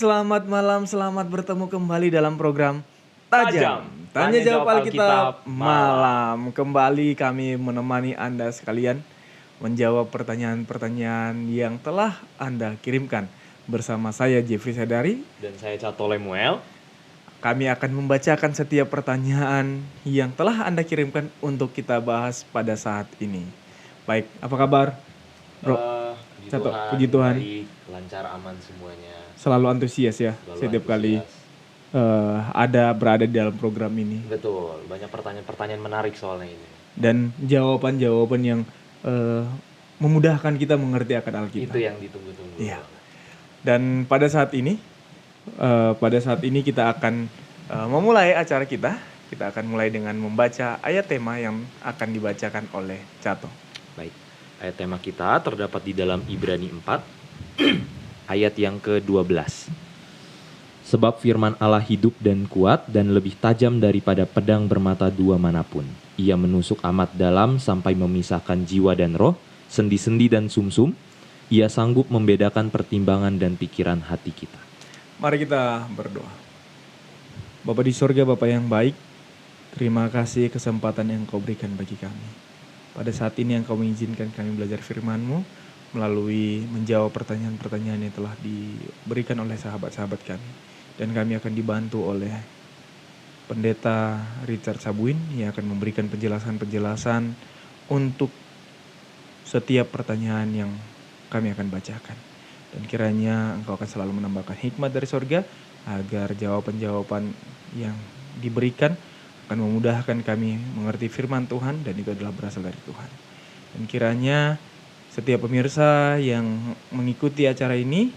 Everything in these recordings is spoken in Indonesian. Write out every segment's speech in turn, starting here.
selamat malam, selamat bertemu kembali dalam program Tajam. Tanya Jawab Alkitab Malam. Kembali kami menemani Anda sekalian menjawab pertanyaan-pertanyaan yang telah Anda kirimkan. Bersama saya Jeffrey Sadari dan saya Cato Lemuel. Kami akan membacakan setiap pertanyaan yang telah Anda kirimkan untuk kita bahas pada saat ini. Baik, apa kabar, Bro? Cato, puji Tuhan. Baik, lancar, aman semuanya. Selalu antusias ya, setiap kali berada di dalam program ini. Betul, banyak pertanyaan-pertanyaan menarik soalnya ini. Dan jawaban-jawaban yang memudahkan kita mengerti akan Alkitab. Itu yang ditunggu-tunggu. Iya. Dan pada saat ini kita akan memulai acara kita. Kita akan mulai dengan membaca ayat tema yang akan dibacakan oleh Cato. Baik, ayat tema kita terdapat di dalam Ibrani 4 ayat yang ke-12. Sebab firman Allah hidup dan kuat dan lebih tajam daripada pedang bermata dua manapun. Ia menusuk amat dalam sampai memisahkan jiwa dan roh, sendi-sendi dan sumsum. Ia sanggup membedakan pertimbangan dan pikiran hati kita. Mari kita berdoa. Bapa di sorga, Bapa yang baik, terima kasih kesempatan yang Kau berikan bagi kami. Pada saat ini yang Kau mengizinkan kami belajar firman-Mu melalui menjawab pertanyaan-pertanyaan yang telah diberikan oleh sahabat-sahabat kami. Dan kami akan dibantu oleh Pendeta Richard Sabuin yang akan memberikan penjelasan-penjelasan untuk setiap pertanyaan yang kami akan bacakan. Dan kiranya Engkau akan selalu menambahkan hikmat dari sorga agar jawaban-jawaban yang diberikan akan memudahkan kami mengerti firman Tuhan dan itu adalah berasal dari Tuhan. Dan kiranya setiap pemirsa yang mengikuti acara ini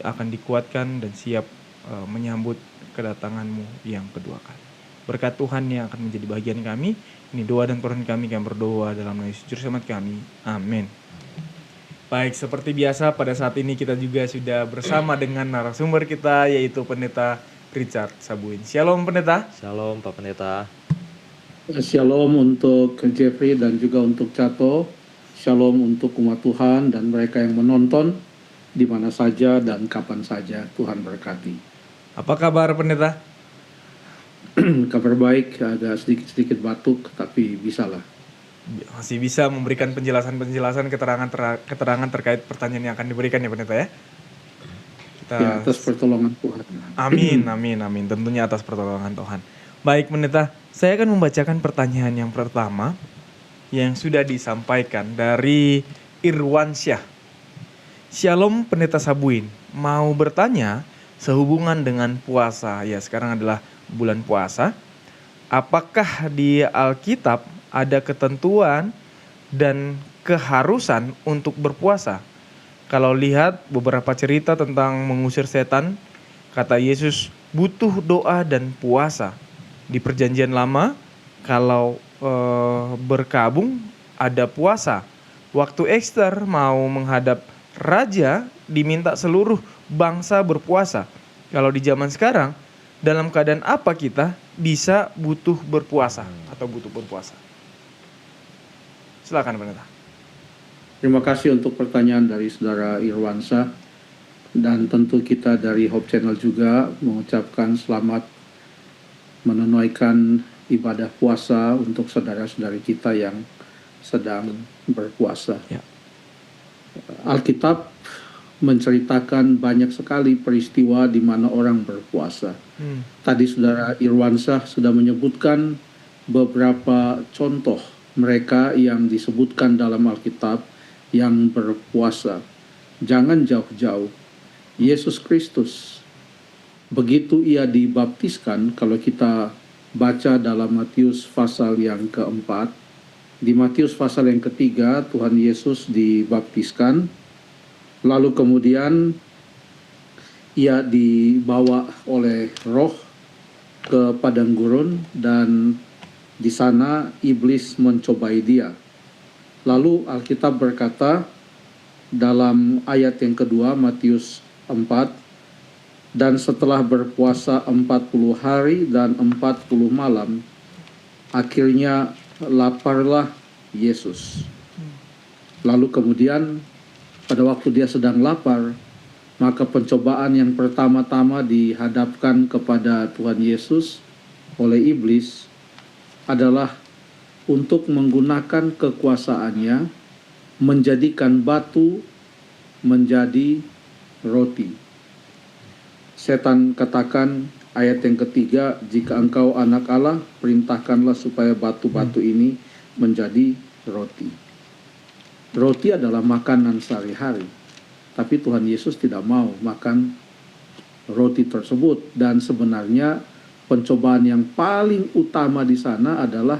akan dikuatkan dan siap menyambut kedatangan-Mu yang kedua kali. Berkat Tuhan yang akan menjadi bagian kami. Ini doa dan permohonan kami berdoa dalam nama Yesus Juru Selamat kami. Amin. Baik, seperti biasa pada saat ini kita juga sudah bersama dengan narasumber kita yaitu Pendeta Richard Sabuin. Shalom Pendeta. Shalom Pak Pendeta. Shalom untuk Jeffrey dan juga untuk Cato. Shalom untuk umat Tuhan dan mereka yang menonton di mana saja dan kapan saja. Tuhan berkati. Apa kabar Pendeta? Kabar baik, agak sedikit batuk tapi bisalah. Masih bisa memberikan penjelasan-penjelasan keterangan terkait pertanyaan yang akan diberikan ya Pendeta ya? Ya, atas pertolongan Tuhan. Amin. Tentunya atas pertolongan Tuhan. Baik Pendeta, saya akan membacakan pertanyaan yang pertama yang sudah disampaikan dari Irwansyah. Shalom Pendeta Sabuin, mau bertanya sehubungan dengan puasa. Ya, sekarang adalah bulan puasa. Apakah di Alkitab ada ketentuan dan keharusan untuk berpuasa? Kalau lihat beberapa cerita tentang mengusir setan, kata Yesus butuh doa dan puasa. Di Perjanjian Lama, kalau berkabung ada puasa. Waktu Esther mau menghadap raja, diminta seluruh bangsa berpuasa. Kalau di zaman sekarang, dalam keadaan apa kita bisa butuh berpuasa atau butuh berpuasa? Silakan Pendeta. Terima kasih untuk pertanyaan dari Saudara Irwansyah. Dan tentu kita dari Hope Channel juga mengucapkan selamat menunaikan ibadah puasa untuk saudara-saudari kita yang sedang berpuasa. Ya. Alkitab menceritakan banyak sekali peristiwa di mana orang berpuasa. Tadi Saudara Irwansyah sudah menyebutkan beberapa contoh mereka yang disebutkan dalam Alkitab yang berpuasa. Jangan jauh-jauh. Yesus Kristus, begitu ia dibaptiskan, kalau kita baca dalam Matius pasal yang keempat, di Matius pasal yang ketiga Tuhan Yesus dibaptiskan, lalu kemudian ia dibawa oleh Roh ke padang gurun dan di sana iblis mencobai dia. Lalu Alkitab berkata dalam ayat yang kedua Matius 4, dan setelah berpuasa 40 hari dan 40 malam, akhirnya laparlah Yesus. Lalu kemudian pada waktu dia sedang lapar, Maka pencobaan yang pertama-tama dihadapkan kepada Tuhan Yesus oleh iblis adalah untuk menggunakan kekuasaannya menjadikan batu menjadi roti. Setan katakan ayat yang ketiga, jika engkau anak Allah, perintahkanlah supaya batu-batu ini menjadi roti. Roti adalah makanan sehari-hari, tapi Tuhan Yesus tidak mau makan roti tersebut. Dan sebenarnya pencobaan yang paling utama di sana adalah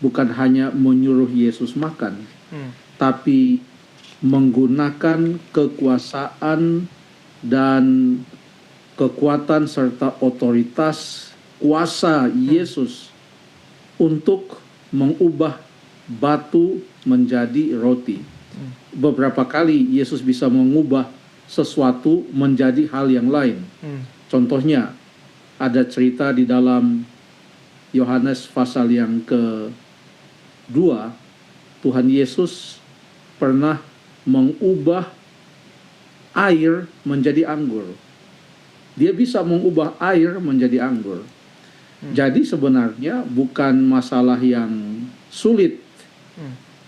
bukan hanya menyuruh Yesus makan, tapi menggunakan kekuasaan dan kekuatan serta otoritas kuasa Yesus untuk mengubah batu menjadi roti. Beberapa kali Yesus bisa mengubah sesuatu menjadi hal yang lain. Contohnya ada cerita di dalam Yohanes pasal yang ke-2, Tuhan Yesus pernah mengubah air menjadi anggur. Dia bisa mengubah air menjadi anggur. Jadi sebenarnya bukan masalah yang sulit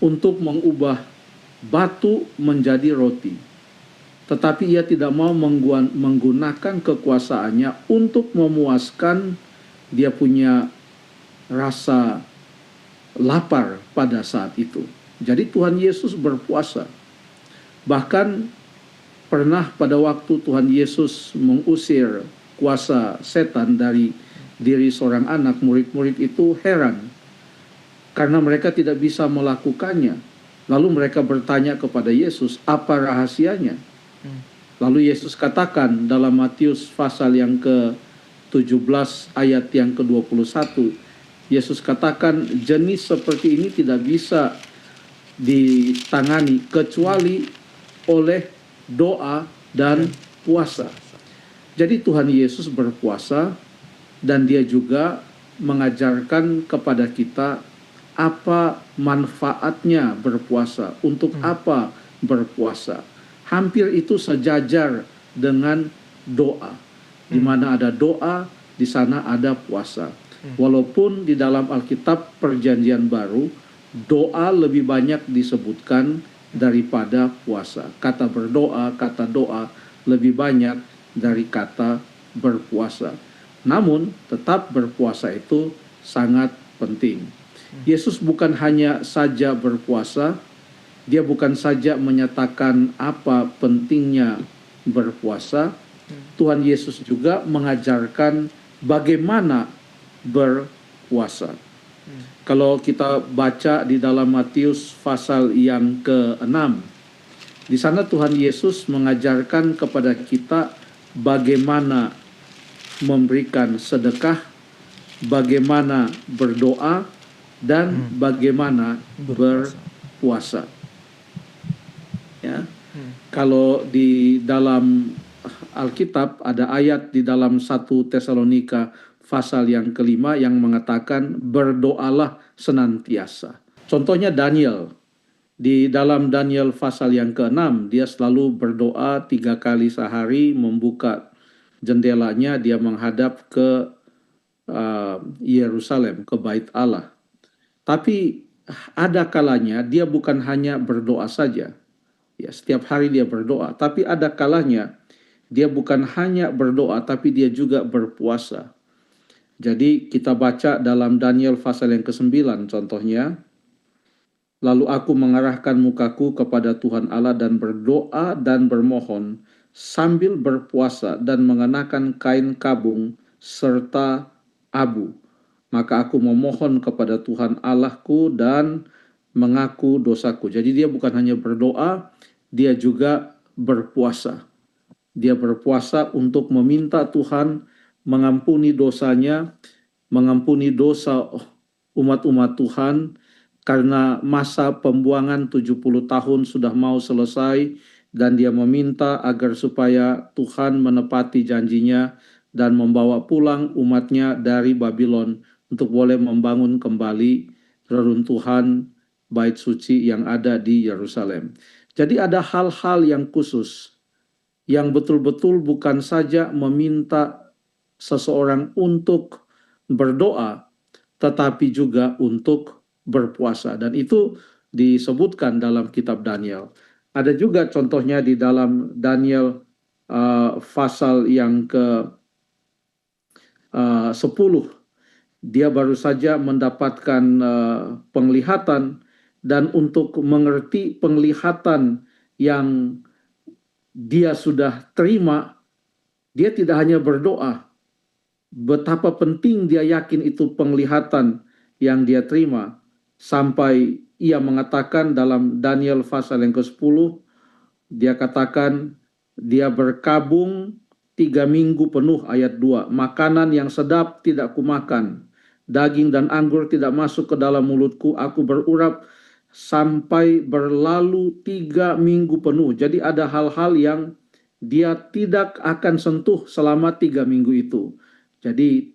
untuk mengubah batu menjadi roti. Tetapi ia tidak mau menggunakan kekuasaannya untuk memuaskan dia punya rasa lapar pada saat itu. Jadi Tuhan Yesus berpuasa. Bahkan pernah pada waktu Tuhan Yesus mengusir kuasa setan dari diri seorang anak, murid-murid itu heran karena mereka tidak bisa melakukannya. Lalu mereka bertanya kepada Yesus, apa rahasianya? Lalu Yesus katakan dalam Matius pasal yang ke-17 ayat yang ke-21, Yesus katakan jenis seperti ini tidak bisa ditangani kecuali oleh doa dan puasa. Jadi Tuhan Yesus berpuasa dan dia juga mengajarkan kepada kita apa manfaatnya berpuasa, untuk apa berpuasa. Hampir itu sejajar dengan doa. Di mana ada doa, di sana ada puasa. Walaupun di dalam Alkitab Perjanjian Baru, doa lebih banyak disebutkan daripada puasa. Kata berdoa, kata doa lebih banyak dari kata berpuasa. Namun tetap berpuasa itu sangat penting. Yesus bukan hanya saja berpuasa, dia bukan saja menyatakan apa pentingnya berpuasa, Tuhan Yesus juga mengajarkan bagaimana berpuasa. Kalau kita baca di dalam Matius pasal yang ke-6, di sana Tuhan Yesus mengajarkan kepada kita bagaimana memberikan sedekah, bagaimana berdoa, dan bagaimana berpuasa. Ya. Kalau di dalam Alkitab ada ayat di dalam 1 Tesalonika pasal yang ke-5 yang mengatakan berdoalah senantiasa. Contohnya Daniel. Di dalam Daniel pasal yang ke-6 dia selalu berdoa 3 kali sehari, membuka jendelanya, dia menghadap ke Yerusalem, ke Bait Allah. Tapi ada kalanya dia bukan hanya berdoa saja. Ya, setiap hari dia berdoa, tapi ada kalanya dia bukan hanya berdoa tapi dia juga berpuasa. Jadi kita baca dalam Daniel pasal yang ke-9 contohnya, lalu aku mengarahkan mukaku kepada Tuhan Allah dan berdoa dan bermohon sambil berpuasa dan mengenakan kain kabung serta abu. Maka aku memohon kepada Tuhan Allahku dan mengaku dosaku. Jadi dia bukan hanya berdoa, dia juga berpuasa. Dia berpuasa untuk meminta Tuhan mengampuni dosanya, mengampuni dosa umat-umat Tuhan, karena masa pembuangan 70 tahun sudah mau selesai, dan dia meminta agar supaya Tuhan menepati janjinya dan membawa pulang umatnya dari Babylon untuk boleh membangun kembali reruntuhan bait suci yang ada di Yerusalem. Jadi ada hal-hal yang khusus yang betul-betul bukan saja meminta seseorang untuk berdoa, tetapi juga untuk berpuasa. Dan itu disebutkan dalam kitab Daniel. Ada juga contohnya di dalam Daniel pasal yang ke 10. Dia baru saja mendapatkan penglihatan, dan untuk mengerti penglihatan yang dia sudah terima, dia tidak hanya berdoa. Betapa penting dia yakin itu penglihatan yang dia terima, sampai ia mengatakan dalam Daniel pasal yang ke-10, dia katakan dia berkabung 3 minggu penuh, ayat 2. Makanan yang sedap tidak kumakan, daging dan anggur tidak masuk ke dalam mulutku, aku berurap sampai berlalu 3 minggu penuh. Jadi ada hal-hal yang dia tidak akan sentuh selama 3 minggu itu. Jadi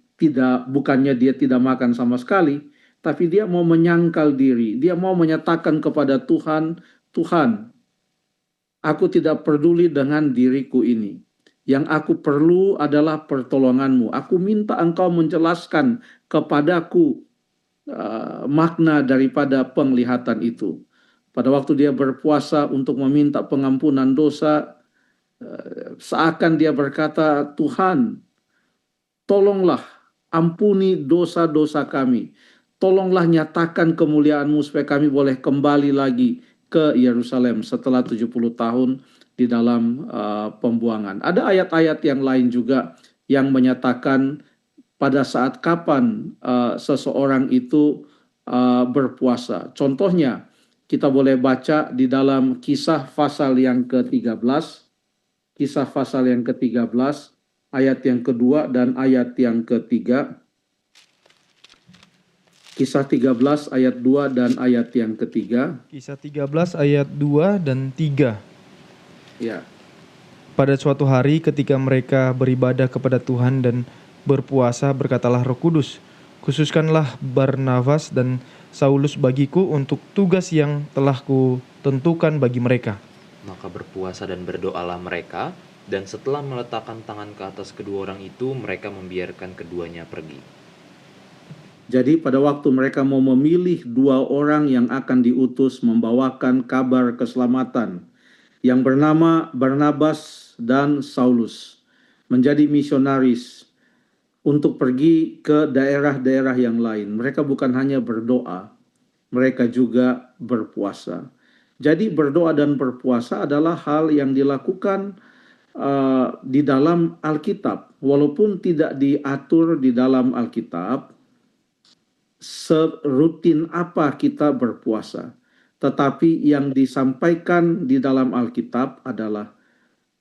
bukannya dia tidak makan sama sekali, tapi dia mau menyangkal diri, dia mau menyatakan kepada Tuhan, Tuhan, aku tidak peduli dengan diriku ini. Yang aku perlu adalah pertolonganmu. Aku minta engkau menjelaskan kepadaku makna daripada penglihatan itu. Pada waktu dia berpuasa untuk meminta pengampunan dosa, seakan dia berkata, Tuhan, tolonglah ampuni dosa-dosa kami. Tolonglah nyatakan kemuliaan-Mu supaya kami boleh kembali lagi ke Yerusalem setelah 70 tahun di dalam pembuangan. Ada ayat-ayat yang lain juga yang menyatakan pada saat kapan seseorang itu berpuasa. Contohnya, kita boleh baca di dalam Kisah pasal yang ke-13, Kisah pasal yang ke-13, ayat yang kedua dan ayat yang ketiga. Kisah 13 ayat 2 dan ayat yang ketiga. Kisah 13 ayat 2 dan 3. Ya. Pada suatu hari ketika mereka beribadah kepada Tuhan dan berpuasa, berkatalah Roh Kudus, khususkanlah Barnabas dan Saulus bagiku untuk tugas yang telah kutentukan bagi mereka. Maka berpuasa dan berdoalah mereka, dan setelah meletakkan tangan ke atas kedua orang itu, mereka membiarkan keduanya pergi. Jadi pada waktu mereka mau memilih 2 orang yang akan diutus membawakan kabar keselamatan, yang bernama Barnabas dan Saulus, menjadi misionaris untuk pergi ke daerah-daerah yang lain. Mereka bukan hanya berdoa, mereka juga berpuasa. Jadi berdoa dan berpuasa adalah hal yang dilakukan di dalam Alkitab. Walaupun tidak diatur di dalam Alkitab, serutin apa kita berpuasa. Tetapi yang disampaikan di dalam Alkitab adalah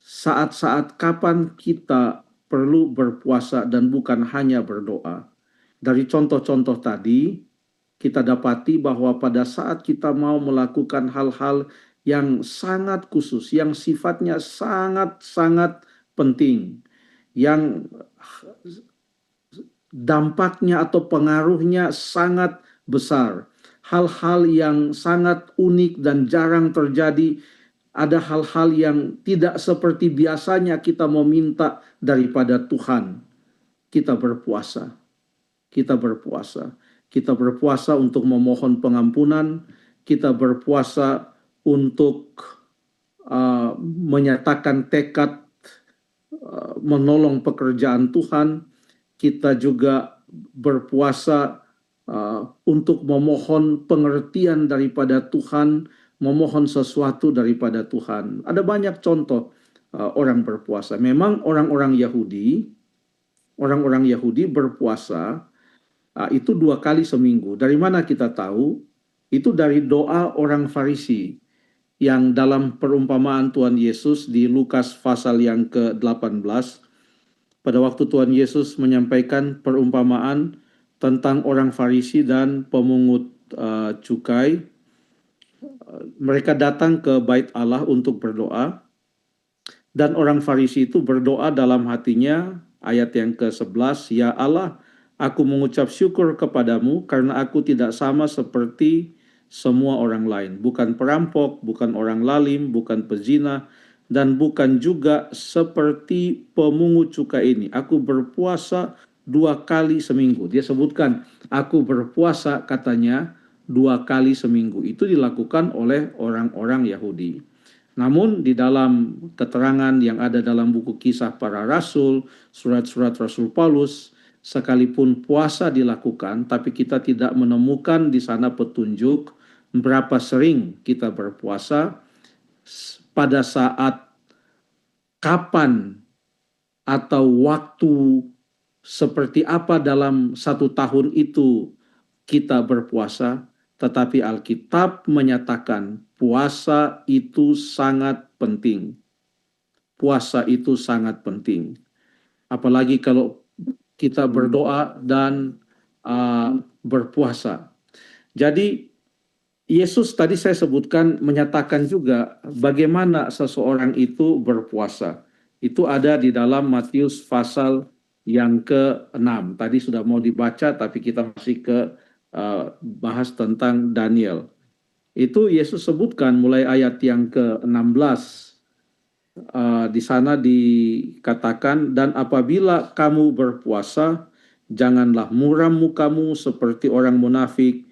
saat-saat kapan kita perlu berpuasa dan bukan hanya berdoa. Dari contoh-contoh tadi, kita dapati bahwa pada saat kita mau melakukan hal-hal yang sangat khusus, yang sifatnya sangat-sangat penting, yang dampaknya atau pengaruhnya sangat besar, hal-hal yang sangat unik dan jarang terjadi, ada hal-hal yang tidak seperti biasanya kita meminta daripada Tuhan. Kita berpuasa. Kita berpuasa. Kita berpuasa untuk memohon pengampunan. Kita berpuasa untuk menyatakan tekad menolong pekerjaan Tuhan. Kita juga berpuasa untuk memohon pengertian daripada Tuhan, memohon sesuatu daripada Tuhan. Ada banyak contoh orang berpuasa. Memang orang-orang Yahudi berpuasa itu 2 kali seminggu. Dari mana kita tahu? Itu dari doa orang Farisi yang dalam perumpamaan Tuhan Yesus di Lukas pasal yang ke-18. Pada waktu Tuhan Yesus menyampaikan perumpamaan tentang orang Farisi dan pemungut cukai, mereka datang ke bait Allah untuk berdoa, dan orang Farisi itu berdoa dalam hatinya, ayat yang ke-11, Ya Allah, aku mengucap syukur kepadamu karena aku tidak sama seperti semua orang lain, bukan perampok, bukan orang lalim, bukan pezina, dan bukan juga seperti pemungut cukai ini. Aku berpuasa 2 kali seminggu. Dia sebutkan, aku berpuasa katanya 2 kali seminggu. Itu dilakukan oleh orang-orang Yahudi. Namun di dalam keterangan yang ada dalam buku Kisah Para Rasul, surat-surat Rasul Paulus, sekalipun puasa dilakukan, tapi kita tidak menemukan di sana petunjuk berapa sering kita berpuasa, pada saat kapan atau waktu seperti apa dalam 1 tahun itu kita berpuasa, tetapi Alkitab menyatakan puasa itu sangat penting. Puasa itu sangat penting. Apalagi kalau kita berdoa dan berpuasa. Jadi Yesus tadi saya sebutkan menyatakan juga bagaimana seseorang itu berpuasa. Itu ada di dalam Matius pasal yang ke-6. Tadi sudah mau dibaca tapi kita masih bahas tentang Daniel. Itu Yesus sebutkan mulai ayat yang ke-16. Di sana dikatakan, dan apabila kamu berpuasa, janganlah muram mukamu seperti orang munafik.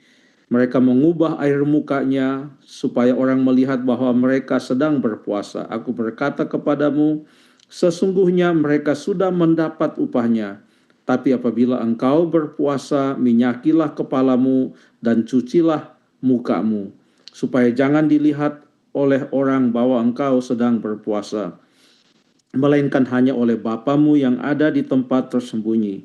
Mereka mengubah air mukanya supaya orang melihat bahwa mereka sedang berpuasa. Aku berkata kepadamu, sesungguhnya mereka sudah mendapat upahnya. Tapi apabila engkau berpuasa, minyakilah kepalamu dan cucilah mukamu, supaya jangan dilihat oleh orang bahwa engkau sedang berpuasa, melainkan hanya oleh Bapamu yang ada di tempat tersembunyi.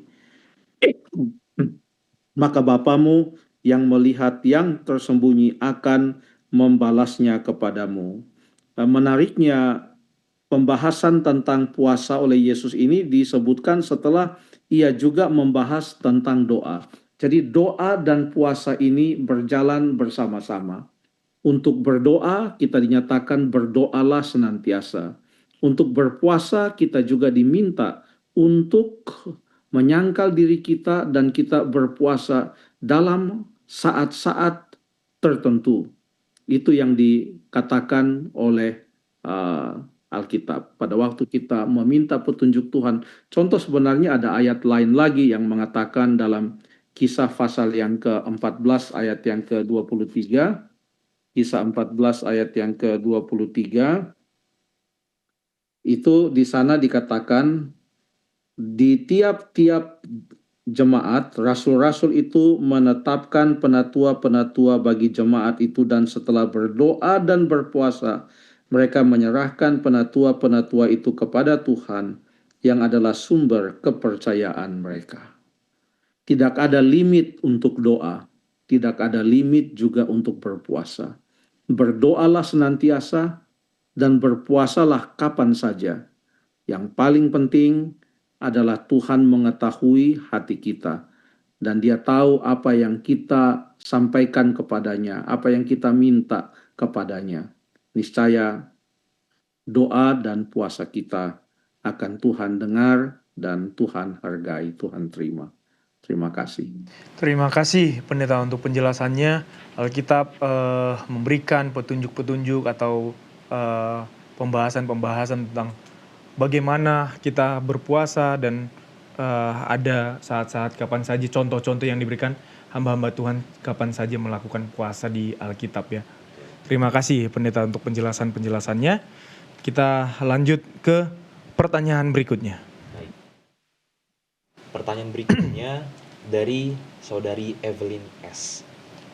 Maka Bapamu yang melihat yang tersembunyi akan membalasnya kepadamu. Menariknya, pembahasan tentang puasa oleh Yesus ini disebutkan setelah ia juga membahas tentang doa. Jadi doa dan puasa ini berjalan bersama-sama. Untuk berdoa kita dinyatakan berdoalah senantiasa. Untuk berpuasa kita juga diminta untuk menyangkal diri kita dan kita berpuasa dalam saat-saat tertentu. Itu yang dikatakan oleh Alkitab. Pada waktu kita meminta petunjuk Tuhan. Contoh sebenarnya ada ayat lain lagi yang mengatakan dalam Kisah pasal yang ke-14 ayat yang ke-23. Kisah 14 ayat yang ke-23. Itu di sana dikatakan, di tiap-tiap jemaat, rasul-rasul itu menetapkan penatua-penatua bagi jemaat itu, dan setelah berdoa dan berpuasa, mereka menyerahkan penatua-penatua itu kepada Tuhan yang adalah sumber kepercayaan mereka. Tidak ada limit untuk doa, tidak ada limit juga untuk berpuasa. Berdoalah senantiasa dan berpuasalah kapan saja. Yang paling penting adalah Tuhan mengetahui hati kita, dan Dia tahu apa yang kita sampaikan kepadanya, apa yang kita minta kepadanya. Niscaya doa dan puasa kita akan Tuhan dengar dan Tuhan hargai, Tuhan terima. Terima kasih. Terima kasih pendeta untuk penjelasannya. Alkitab memberikan petunjuk-petunjuk atau pembahasan-pembahasan tentang bagaimana kita berpuasa, dan ada saat-saat kapan saja, contoh-contoh yang diberikan hamba-hamba Tuhan kapan saja melakukan puasa di Alkitab ya. Terima kasih pendeta untuk penjelasannya. Kita lanjut ke pertanyaan berikutnya. Baik. Pertanyaan berikutnya dari saudari Evelyn S.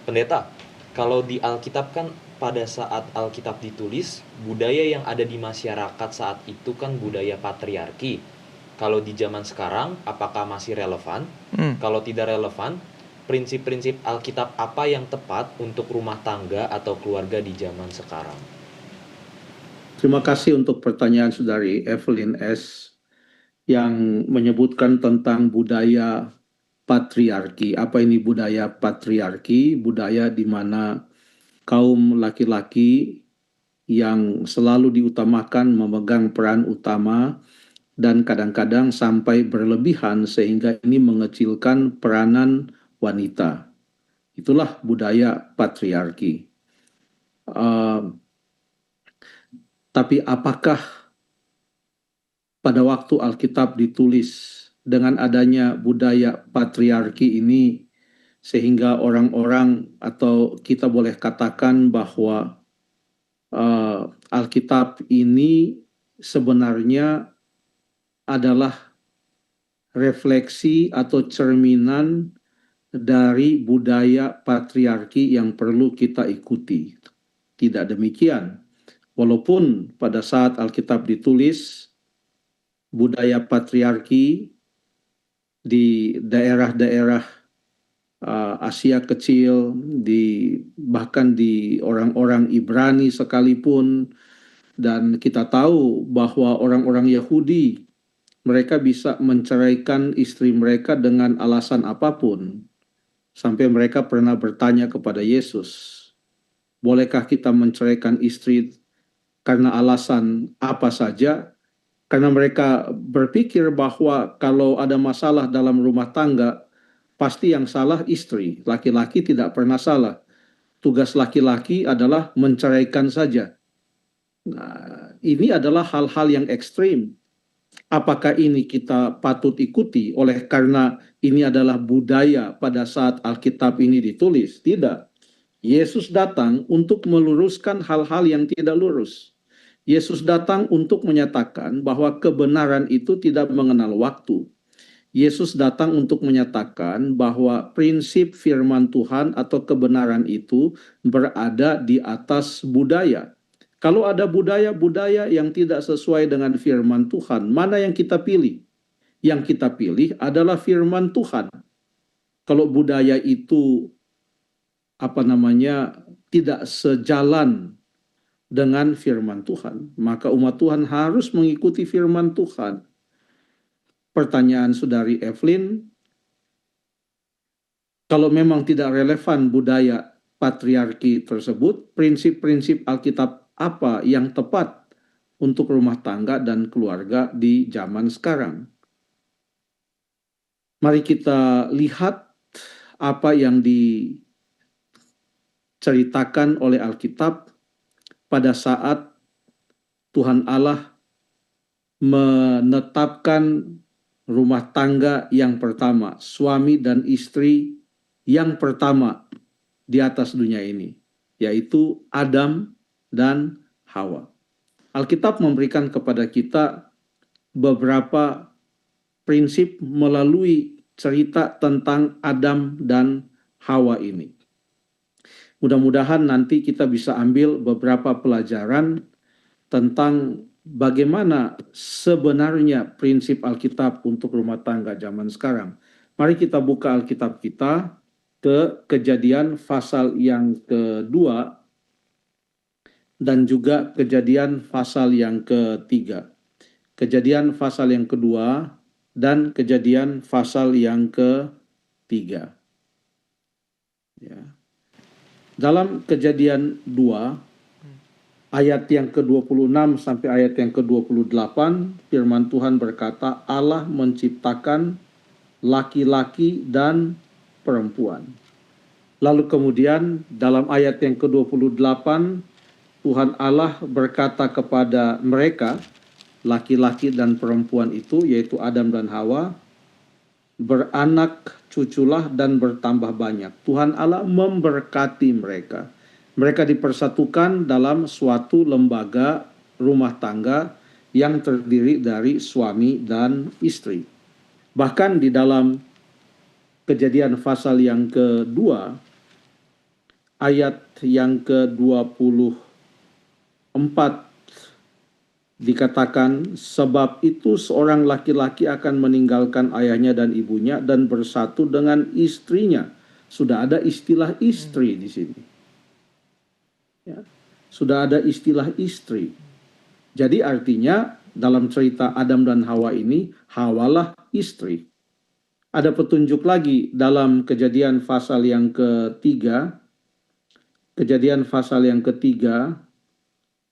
Pendeta, kalau di Alkitab kan pada saat Alkitab ditulis, budaya yang ada di masyarakat saat itu kan budaya patriarki. Kalau di zaman sekarang, apakah masih relevan? Kalau tidak relevan, prinsip-prinsip Alkitab apa yang tepat untuk rumah tangga atau keluarga di zaman sekarang? Terima kasih untuk pertanyaan saudari Evelyn S. yang menyebutkan tentang budaya patriarki. Apa ini budaya patriarki? Budaya di mana kaum laki-laki yang selalu diutamakan memegang peran utama dan kadang-kadang sampai berlebihan sehingga ini mengecilkan peranan wanita. Itulah budaya patriarki. Tapi apakah pada waktu Alkitab ditulis dengan adanya budaya patriarki ini, sehingga orang-orang atau kita boleh katakan bahwa Alkitab ini sebenarnya adalah refleksi atau cerminan dari budaya patriarki yang perlu kita ikuti. Tidak demikian. Walaupun pada saat Alkitab ditulis, budaya patriarki di daerah-daerah Asia Kecil, bahkan di orang-orang Ibrani sekalipun, dan kita tahu bahwa orang-orang Yahudi mereka bisa menceraikan istri mereka dengan alasan apapun. Sampai mereka pernah bertanya kepada Yesus, bolehkah kita menceraikan istri karena alasan apa saja? Karena mereka berpikir bahwa kalau ada masalah dalam rumah tangga, pasti yang salah istri. Laki-laki tidak pernah salah. Tugas laki-laki adalah menceraikan saja. Nah, ini adalah hal-hal yang ekstrim. Apakah ini kita patut ikuti oleh karena ini adalah budaya pada saat Alkitab ini ditulis? Tidak. Yesus datang untuk meluruskan hal-hal yang tidak lurus. Yesus datang untuk menyatakan bahwa kebenaran itu tidak mengenal waktu. Yesus datang untuk menyatakan bahwa prinsip firman Tuhan atau kebenaran itu berada di atas budaya. Kalau ada budaya-budaya yang tidak sesuai dengan firman Tuhan, mana yang kita pilih? Yang kita pilih adalah firman Tuhan. Kalau budaya itu tidak sejalan dengan firman Tuhan, maka umat Tuhan harus mengikuti firman Tuhan. Pertanyaan Saudari Evelyn, kalau memang tidak relevan budaya patriarki tersebut, prinsip-prinsip Alkitab apa yang tepat untuk rumah tangga dan keluarga di zaman sekarang? Mari kita lihat apa yang diceritakan oleh Alkitab pada saat Tuhan Allah menetapkan rumah tangga yang pertama, suami dan istri yang pertama di atas dunia ini, yaitu Adam dan Hawa. Alkitab memberikan kepada kita beberapa prinsip melalui cerita tentang Adam dan Hawa ini. Mudah-mudahan nanti kita bisa ambil beberapa pelajaran tentang bagaimana sebenarnya prinsip Alkitab untuk rumah tangga zaman sekarang. Mari kita buka Alkitab kita ke Kejadian pasal yang kedua dan juga Kejadian pasal yang ketiga. Kejadian pasal yang kedua dan Kejadian pasal yang ketiga. Ya. Dalam Kejadian 2, ayat yang ke-26 sampai ayat yang ke-28, firman Tuhan berkata, Allah menciptakan laki-laki dan perempuan. Lalu kemudian dalam ayat yang ke-28, Tuhan Allah berkata kepada mereka, laki-laki dan perempuan itu, yaitu Adam dan Hawa, beranak cuculah dan bertambah banyak. Tuhan Allah memberkati mereka. Mereka dipersatukan dalam suatu lembaga rumah tangga yang terdiri dari suami dan istri. Bahkan di dalam Kejadian pasal yang kedua, ayat yang ke-24 dikatakan, sebab itu seorang laki-laki akan meninggalkan ayahnya dan ibunya dan bersatu dengan istrinya. Sudah ada istilah istri di sini. Ya, sudah ada istilah istri. Jadi artinya dalam cerita Adam dan Hawa ini, Hawalah istri. Ada petunjuk lagi dalam Kejadian pasal yang ketiga. Kejadian pasal yang ketiga,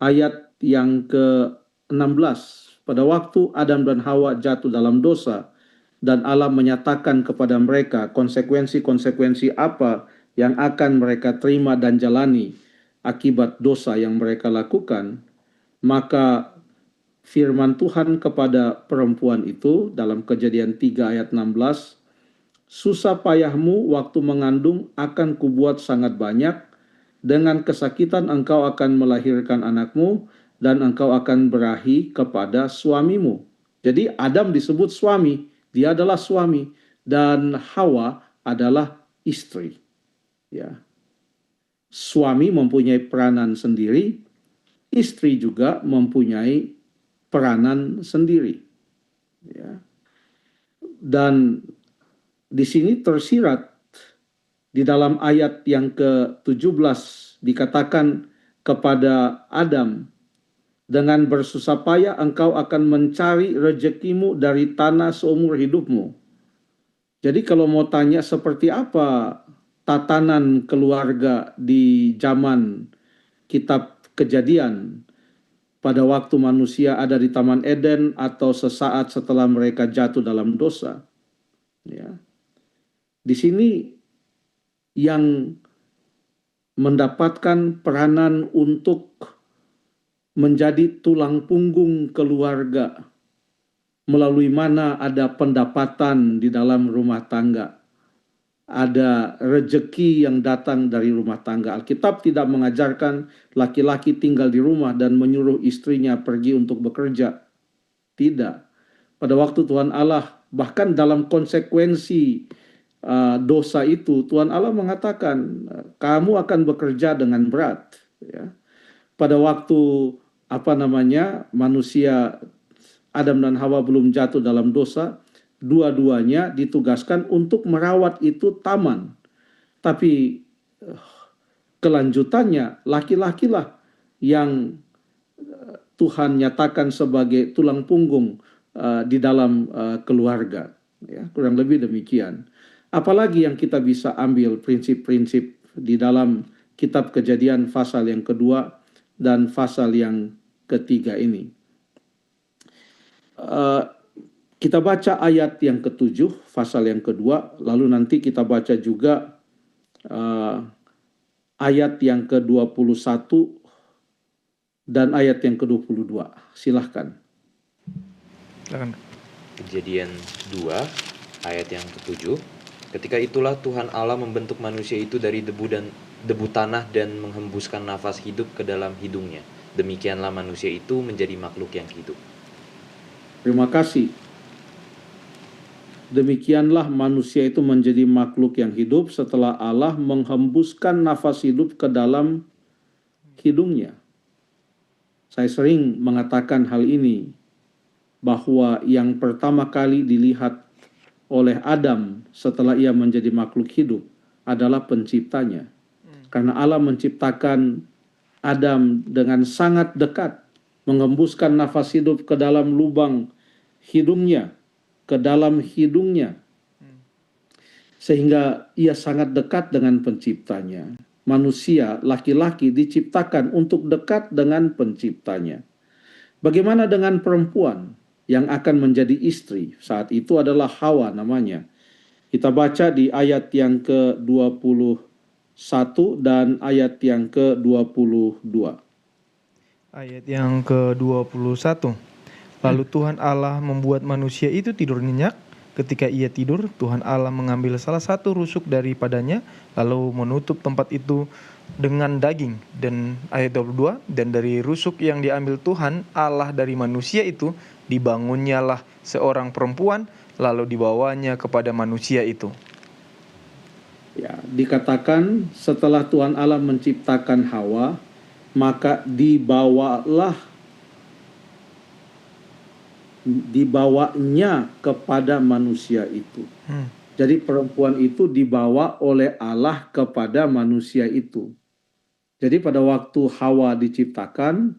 ayat yang ke-16. Pada waktu Adam dan Hawa jatuh dalam dosa, dan Allah menyatakan kepada mereka konsekuensi-konsekuensi apa yang akan mereka terima dan jalani akibat dosa yang mereka lakukan, Maka firman Tuhan kepada perempuan itu dalam Kejadian 3 ayat 16, susah payahmu waktu mengandung akan kubuat sangat banyak, dengan kesakitan engkau akan melahirkan anakmu, dan engkau akan berahi kepada suamimu. Jadi Adam disebut suami, dia adalah suami, dan Hawa adalah istri. Ya. Suami mempunyai peranan sendiri, istri juga mempunyai peranan sendiri. Ya. Dan di sini tersirat di dalam ayat yang ke-17 dikatakan kepada Adam, dengan bersusah payah engkau akan mencari rezekimu dari tanah seumur hidupmu. Jadi kalau mau tanya seperti apa tatanan keluarga di zaman kitab Kejadian pada waktu manusia ada di Taman Eden atau sesaat setelah mereka jatuh dalam dosa. Ya. Di sini yang mendapatkan peranan untuk menjadi tulang punggung keluarga, melalui mana ada pendapatan di dalam rumah tangga, ada rejeki yang datang dari rumah tangga. Alkitab tidak mengajarkan laki-laki tinggal di rumah dan menyuruh istrinya pergi untuk bekerja. Tidak. Pada waktu Tuhan Allah, bahkan dalam konsekuensi dosa itu, Tuhan Allah mengatakan, kamu akan bekerja dengan berat. Ya. Pada waktu manusia Adam dan Hawa belum jatuh dalam dosa, dua-duanya ditugaskan untuk merawat itu taman. Tapi kelanjutannya laki-lakilah yang Tuhan nyatakan sebagai tulang punggung di dalam keluarga. Ya, kurang lebih demikian. Apalagi yang kita bisa ambil prinsip-prinsip di dalam kitab Kejadian pasal yang kedua dan pasal yang ketiga ini. Kita baca ayat yang ke-7, pasal yang kedua, lalu nanti kita baca juga ayat yang ke-21 dan ayat yang ke-22. Silahkan. Silakan. Kejadian 2 ayat yang ke-7. Ketika itulah Tuhan Allah membentuk manusia itu dari debu tanah dan menghembuskan nafas hidup ke dalam hidungnya. Demikianlah manusia itu menjadi makhluk yang hidup. Terima kasih. Demikianlah manusia itu menjadi makhluk yang hidup setelah Allah menghembuskan nafas hidup ke dalam hidungnya. Saya sering mengatakan hal ini, bahwa yang pertama kali dilihat oleh Adam setelah ia menjadi makhluk hidup adalah penciptanya. Karena Allah menciptakan Adam dengan sangat dekat, menghembuskan nafas hidup ke dalam lubang hidungnya, ke dalam hidungnya, sehingga ia sangat dekat dengan penciptanya. Manusia laki-laki diciptakan untuk dekat dengan penciptanya. Bagaimana dengan perempuan yang akan menjadi istri? Saat itu adalah Hawa namanya. Kita baca di ayat yang ke-21 dan ayat yang ke-22. Ayat yang ke-21. Lalu Tuhan Allah membuat manusia itu tidur nyenyak. Ketika ia tidur, Tuhan Allah mengambil salah satu rusuk daripadanya, lalu menutup tempat itu dengan daging. Dan ayat 22, dan dari rusuk yang diambil Tuhan Allah dari manusia itu, dibangunnyalah seorang perempuan, lalu dibawanya kepada manusia itu. Ya, dikatakan setelah Tuhan Allah menciptakan Hawa, maka dibawanya kepada manusia itu. Jadi perempuan itu dibawa oleh Allah kepada manusia itu. Jadi pada waktu Hawa diciptakan,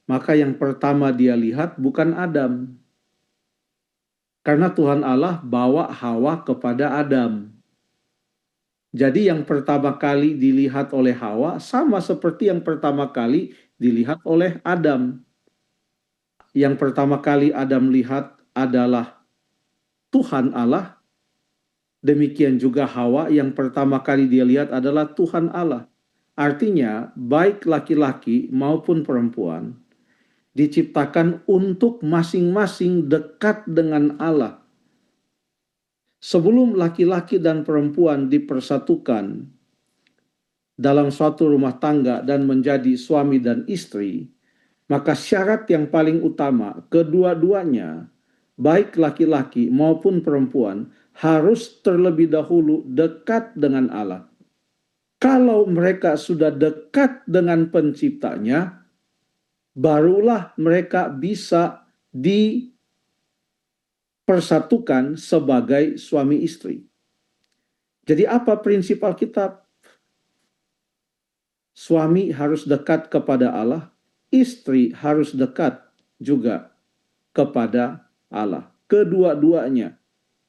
maka yang pertama dia lihat bukan Adam. Karena Tuhan Allah bawa Hawa kepada Adam. Jadi yang pertama kali dilihat oleh Hawa sama seperti yang pertama kali dilihat oleh Adam. Yang pertama kali Adam lihat adalah Tuhan Allah. Demikian juga Hawa yang pertama kali dia lihat adalah Tuhan Allah. Artinya baik laki-laki maupun perempuan diciptakan untuk masing-masing dekat dengan Allah. Sebelum laki-laki dan perempuan dipersatukan dalam suatu rumah tangga dan menjadi suami dan istri, maka syarat yang paling utama, kedua-duanya, baik laki-laki maupun perempuan, harus terlebih dahulu dekat dengan Allah. Kalau mereka sudah dekat dengan penciptanya, barulah mereka bisa dipersatukan sebagai suami istri. Jadi apa prinsip Alkitab? Suami harus dekat kepada Allah, istri harus dekat juga kepada Allah. Kedua-duanya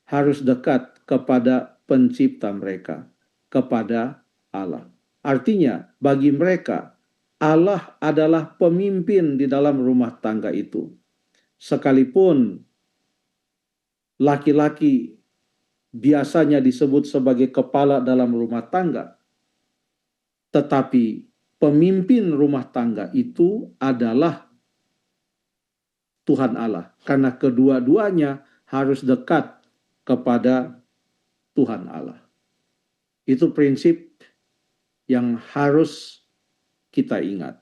harus dekat kepada pencipta mereka, kepada Allah. Artinya, bagi mereka, Allah adalah pemimpin di dalam rumah tangga itu. Sekalipun laki-laki biasanya disebut sebagai kepala dalam rumah tangga, tetapi pemimpin rumah tangga itu adalah Tuhan Allah. Karena kedua-duanya harus dekat kepada Tuhan Allah. Itu prinsip yang harus kita ingat.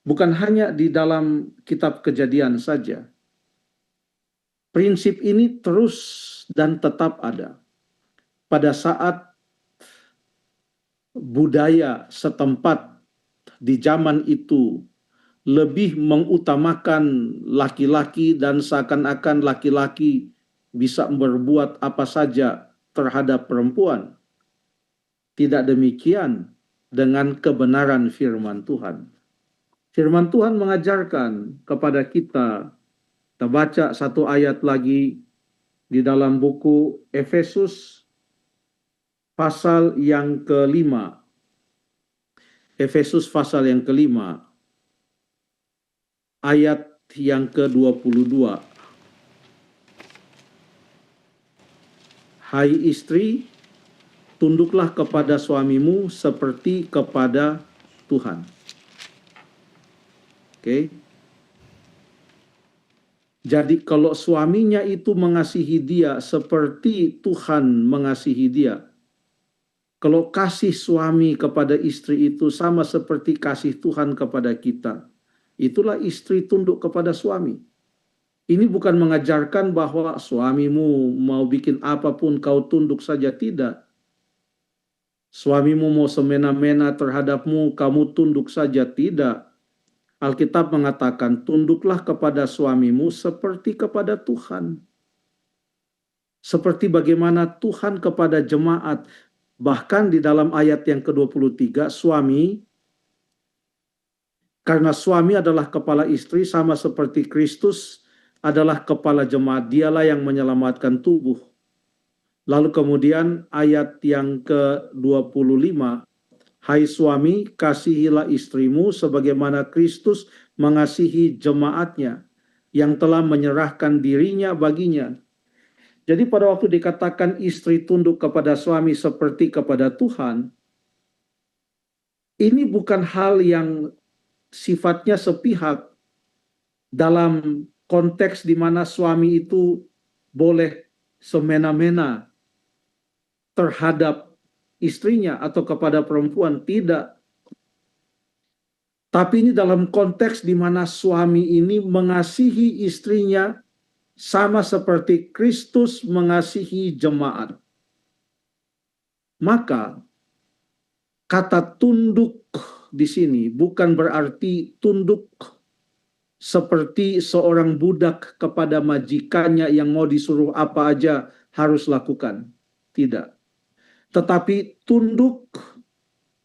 Bukan hanya di dalam kitab Kejadian saja. Prinsip ini terus dan tetap ada. Pada saat budaya setempat di zaman itu lebih mengutamakan laki-laki dan seakan-akan laki-laki bisa berbuat apa saja terhadap perempuan. Tidak demikian dengan kebenaran firman Tuhan. Firman Tuhan mengajarkan kepada kita baca satu ayat lagi di dalam buku Efesus pasal yang ke-5. Efesus pasal yang ke-5 ayat yang ke-22. Hai istri, tunduklah kepada suamimu seperti kepada Tuhan. Oke. Jadi kalau suaminya itu mengasihi dia seperti Tuhan mengasihi dia, kalau kasih suami kepada istri itu sama seperti kasih Tuhan kepada kita, itulah istri tunduk kepada suami. Ini bukan mengajarkan bahwa suamimu mau bikin apapun kau tunduk saja, tidak. Suamimu mau semena-mena terhadapmu, kamu tunduk saja, tidak. Alkitab mengatakan, tunduklah kepada suamimu seperti kepada Tuhan. Seperti bagaimana Tuhan kepada jemaat. Bahkan di dalam ayat yang ke-23, suami, karena suami adalah kepala istri, sama seperti Kristus adalah kepala jemaat, dialah yang menyelamatkan tubuh. Lalu kemudian ayat yang ke-25, hai suami, kasihilah istrimu sebagaimana Kristus mengasihi jemaatnya yang telah menyerahkan dirinya baginya. Jadi pada waktu dikatakan istri tunduk kepada suami seperti kepada Tuhan, ini bukan hal yang sifatnya sepihak dalam konteks di mana suami itu boleh semena-mena terhadap istrinya atau kepada perempuan, tidak. Tapi ini dalam konteks di mana suami ini mengasihi istrinya sama seperti Kristus mengasihi jemaat. Maka kata tunduk di sini bukan berarti tunduk seperti seorang budak kepada majikannya yang mau disuruh apa aja harus lakukan. Tidak. Tetapi tunduk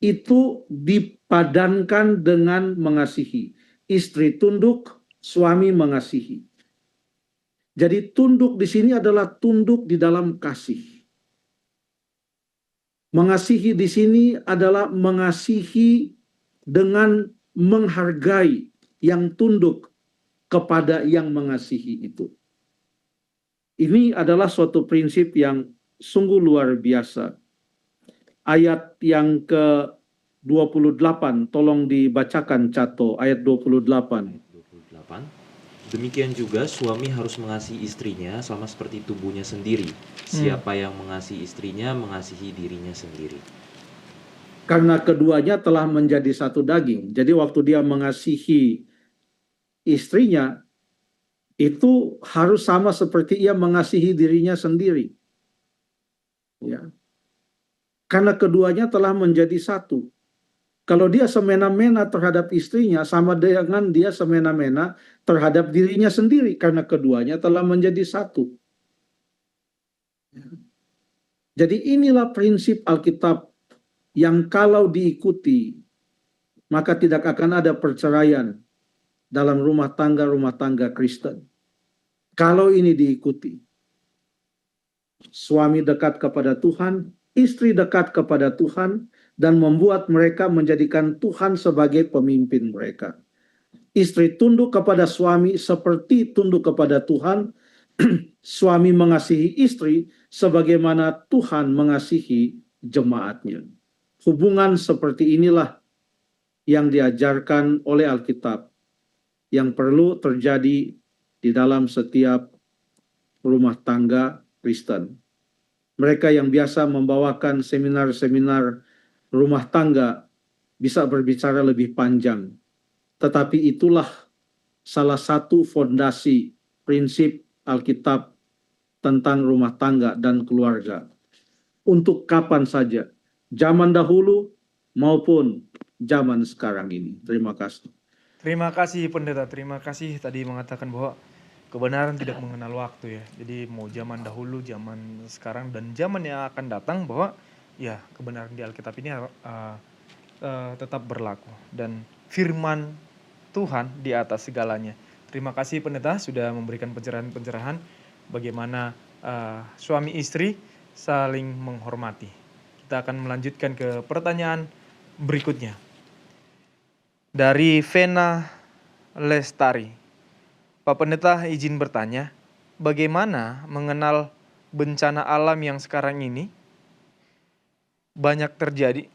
itu dipadankan dengan mengasihi. Istri tunduk, suami mengasihi. Jadi tunduk di sini adalah tunduk di dalam kasih. Mengasihi di sini adalah mengasihi dengan menghargai yang tunduk kepada yang mengasihi itu. Ini adalah suatu prinsip yang sungguh luar biasa. Ayat yang ke-28, tolong dibacakan Cato, ayat 28. Demikian juga suami harus mengasihi istrinya sama seperti tubuhnya sendiri. Siapa yang mengasihi istrinya mengasihi dirinya sendiri. Karena keduanya telah menjadi satu daging. Jadi waktu dia mengasihi istrinya, itu harus sama seperti ia mengasihi dirinya sendiri. Ya. Karena keduanya telah menjadi satu. Kalau dia semena-mena terhadap istrinya, sama dengan dia semena-mena terhadap dirinya sendiri. Karena keduanya telah menjadi satu. Jadi inilah prinsip Alkitab yang kalau diikuti, maka tidak akan ada perceraian dalam rumah tangga Kristen. Kalau ini diikuti, suami dekat kepada Tuhan, istri dekat kepada Tuhan, dan membuat mereka menjadikan Tuhan sebagai pemimpin mereka. Istri tunduk kepada suami seperti tunduk kepada Tuhan, suami mengasihi istri sebagaimana Tuhan mengasihi jemaatnya. Hubungan seperti inilah yang diajarkan oleh Alkitab, yang perlu terjadi di dalam setiap rumah tangga Kristen. Mereka yang biasa membawakan seminar-seminar rumah tangga bisa berbicara lebih panjang. Tetapi itulah salah satu fondasi prinsip Alkitab tentang rumah tangga dan keluarga. Untuk kapan saja, zaman dahulu maupun zaman sekarang ini. Terima kasih. Terima kasih pendeta, terima kasih tadi mengatakan bahwa kebenaran tidak mengenal waktu ya. Jadi mau zaman dahulu, zaman sekarang, dan zaman yang akan datang, bahwa ya kebenaran di Alkitab ini tetap berlaku. Dan firman Tuhan di atas segalanya. Terima kasih pendeta sudah memberikan pencerahan-pencerahan bagaimana suami istri saling menghormati. Kita akan melanjutkan ke pertanyaan berikutnya. Dari Vena Lestari. Pak Pendeta izin bertanya, bagaimana mengenal bencana alam yang sekarang ini banyak terjadi?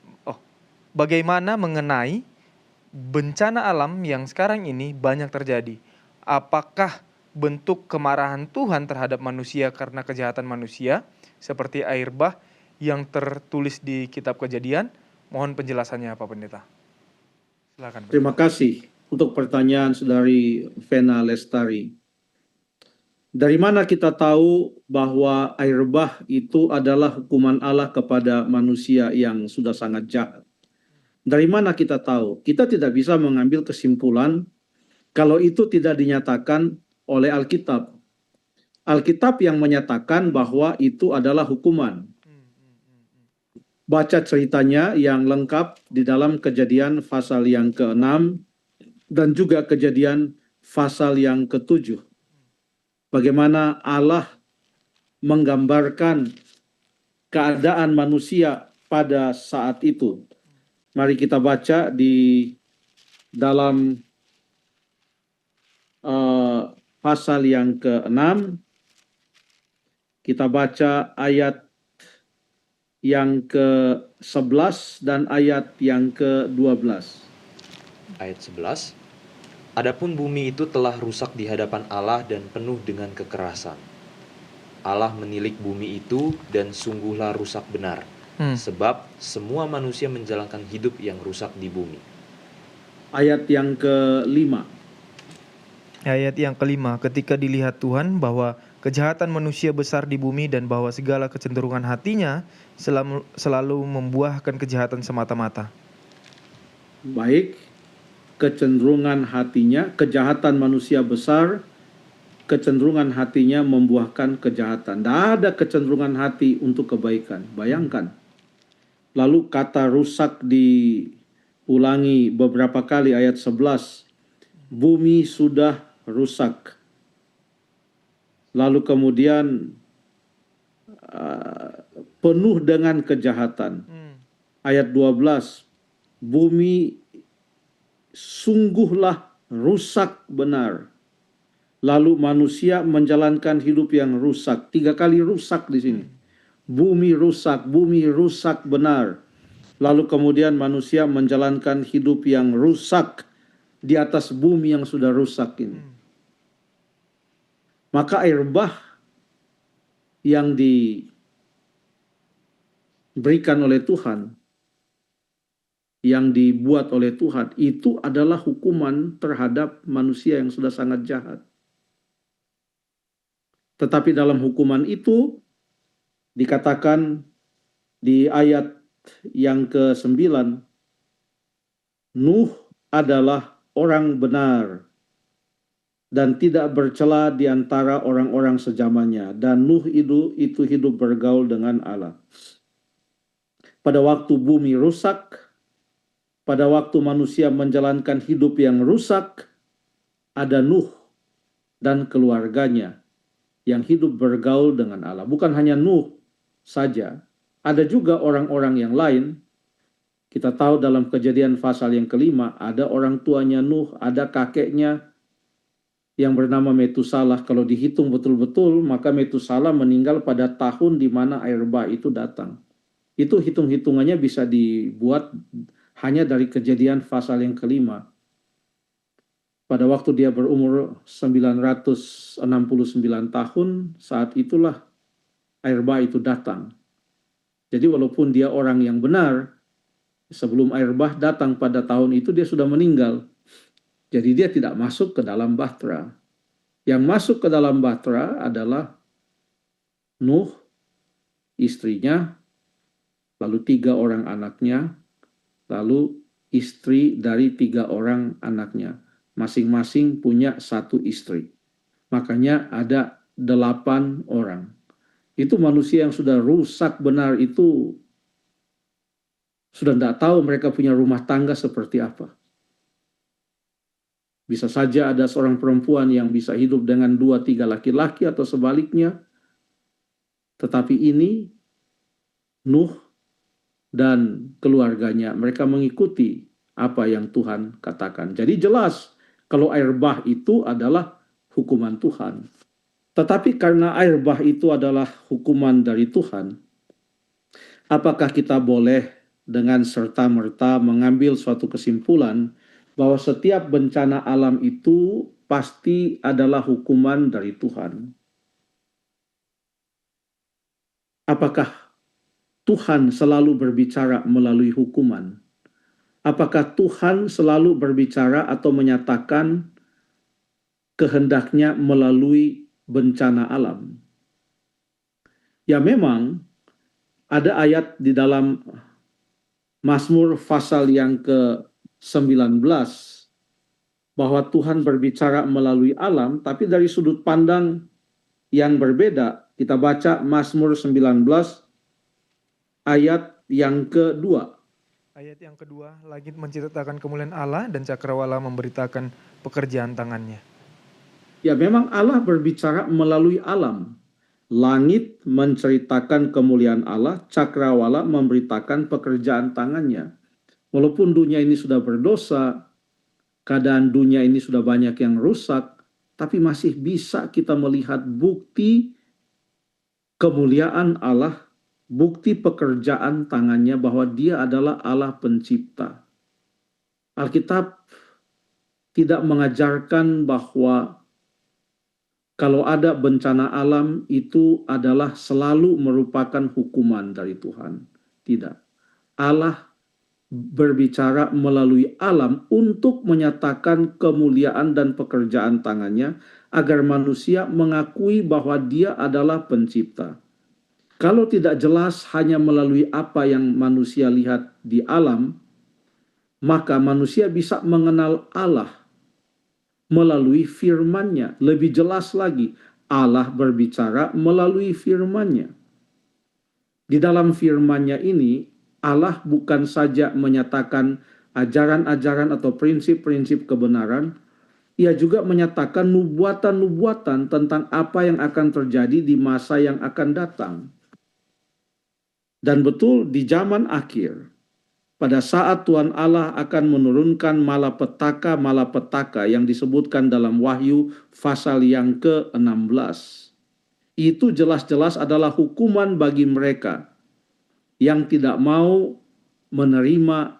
Bagaimana mengenai bencana alam yang sekarang ini banyak terjadi? Apakah bentuk kemarahan Tuhan terhadap manusia karena kejahatan manusia, seperti air bah yang tertulis di kitab Kejadian? Mohon penjelasannya Pak Pendeta. Silakan. Terima kasih untuk pertanyaan saudari Vena Lestari. Dari mana kita tahu bahwa air bah itu adalah hukuman Allah kepada manusia yang sudah sangat jahat? Dari mana kita tahu? Kita tidak bisa mengambil kesimpulan kalau itu tidak dinyatakan oleh Alkitab. Alkitab yang menyatakan bahwa itu adalah hukuman. Baca ceritanya yang lengkap di dalam Kejadian pasal yang ke-6 dan juga Kejadian pasal yang ke-7. Bagaimana Allah menggambarkan keadaan manusia pada saat itu. Mari kita baca di dalam pasal yang ke-6. Kita baca ayat yang ke-11 dan ayat yang ke-12. Ayat 11. Adapun bumi itu telah rusak di hadapan Allah dan penuh dengan kekerasan. Allah menilik bumi itu dan sungguhlah rusak benar. Sebab semua manusia menjalankan hidup yang rusak di bumi. Ayat yang ke-5. Ayat yang ke-5, ketika dilihat Tuhan bahwa kejahatan manusia besar di bumi dan bahwa segala kecenderungan hatinya selalu membuahkan kejahatan semata-mata. Baik, kecenderungan hatinya, kejahatan manusia besar, kecenderungan hatinya membuahkan kejahatan. Tidak ada kecenderungan hati untuk kebaikan. Bayangkan. Lalu kata rusak diulangi beberapa kali, ayat 11. Bumi sudah rusak. Lalu kemudian penuh dengan kejahatan. Ayat 12. Bumi sungguhlah rusak benar. Lalu manusia menjalankan hidup yang rusak. 3 kali rusak di sini. Bumi rusak benar. Lalu kemudian manusia menjalankan hidup yang rusak di atas bumi yang sudah rusak ini. Maka air bah yang diberikan oleh Tuhan, yang dibuat oleh Tuhan, itu adalah hukuman terhadap manusia yang sudah sangat jahat. Tetapi dalam hukuman itu dikatakan di ayat yang ke-9, Nuh adalah orang benar dan tidak bercela di antara orang-orang sejamannya, dan Nuh itu hidup bergaul dengan Allah. Pada waktu bumi rusak, pada waktu manusia menjalankan hidup yang rusak, ada Nuh dan keluarganya yang hidup bergaul dengan Allah. Bukan hanya Nuh saja, ada juga orang-orang yang lain. Kita tahu dalam Kejadian pasal yang ke-5, ada orang tuanya Nuh, ada kakeknya yang bernama Metusalah. Kalau dihitung betul-betul, maka Metusalah meninggal pada tahun di mana air bah itu datang. Itu hitung-hitungannya bisa dibuat hanya dari Kejadian pasal yang ke-5. Pada waktu dia berumur 969 tahun, saat itulah air bah itu datang. Jadi walaupun dia orang yang benar, sebelum air bah datang pada tahun itu dia sudah meninggal. Jadi dia tidak masuk ke dalam bahtera. Yang masuk ke dalam bahtera adalah Nuh, istrinya, lalu 3 orang anaknya, lalu istri dari 3 orang anaknya. Masing-masing punya 1 istri. Makanya ada 8 orang. Itu manusia yang sudah rusak benar itu sudah tidak tahu mereka punya rumah tangga seperti apa. Bisa saja ada seorang perempuan yang bisa hidup dengan 2-3 laki-laki atau sebaliknya. Tetapi ini Nuh dan keluarganya, mereka mengikuti apa yang Tuhan katakan. Jadi jelas kalau air bah itu adalah hukuman Tuhan. Tetapi karena air bah itu adalah hukuman dari Tuhan, apakah kita boleh dengan serta-merta mengambil suatu kesimpulan bahwa setiap bencana alam itu pasti adalah hukuman dari Tuhan? Apakah Tuhan selalu berbicara melalui hukuman? Apakah Tuhan selalu berbicara atau menyatakan kehendaknya melalui bencana alam? Ya memang ada ayat di dalam Mazmur pasal yang ke-19 bahwa Tuhan berbicara melalui alam, tapi dari sudut pandang yang berbeda. Kita baca Mazmur 19 ayat yang kedua. Ayat yang kedua, langit menceritakan kemuliaan Allah dan cakrawala memberitakan pekerjaan tangannya. Ya memang Allah berbicara melalui alam. Langit menceritakan kemuliaan Allah, cakrawala memberitakan pekerjaan tangannya. Walaupun dunia ini sudah berdosa, keadaan dunia ini sudah banyak yang rusak, tapi masih bisa kita melihat bukti kemuliaan Allah, bukti pekerjaan tangannya bahwa dia adalah Allah pencipta. Alkitab tidak mengajarkan bahwa kalau ada bencana alam itu adalah selalu merupakan hukuman dari Tuhan. Tidak. Allah berbicara melalui alam untuk menyatakan kemuliaan dan pekerjaan tangannya agar manusia mengakui bahwa dia adalah pencipta. Kalau tidak jelas hanya melalui apa yang manusia lihat di alam, maka manusia bisa mengenal Allah melalui firman-Nya. Lebih jelas lagi, Allah berbicara melalui firman-Nya. Di dalam firman-Nya ini, Allah bukan saja menyatakan ajaran-ajaran atau prinsip-prinsip kebenaran, Ia juga menyatakan nubuatan-nubuatan tentang apa yang akan terjadi di masa yang akan datang. Dan betul di zaman akhir, pada saat Tuhan Allah akan menurunkan malapetaka yang disebutkan dalam Wahyu pasal yang ke-16. Itu jelas-jelas adalah hukuman bagi mereka yang tidak mau menerima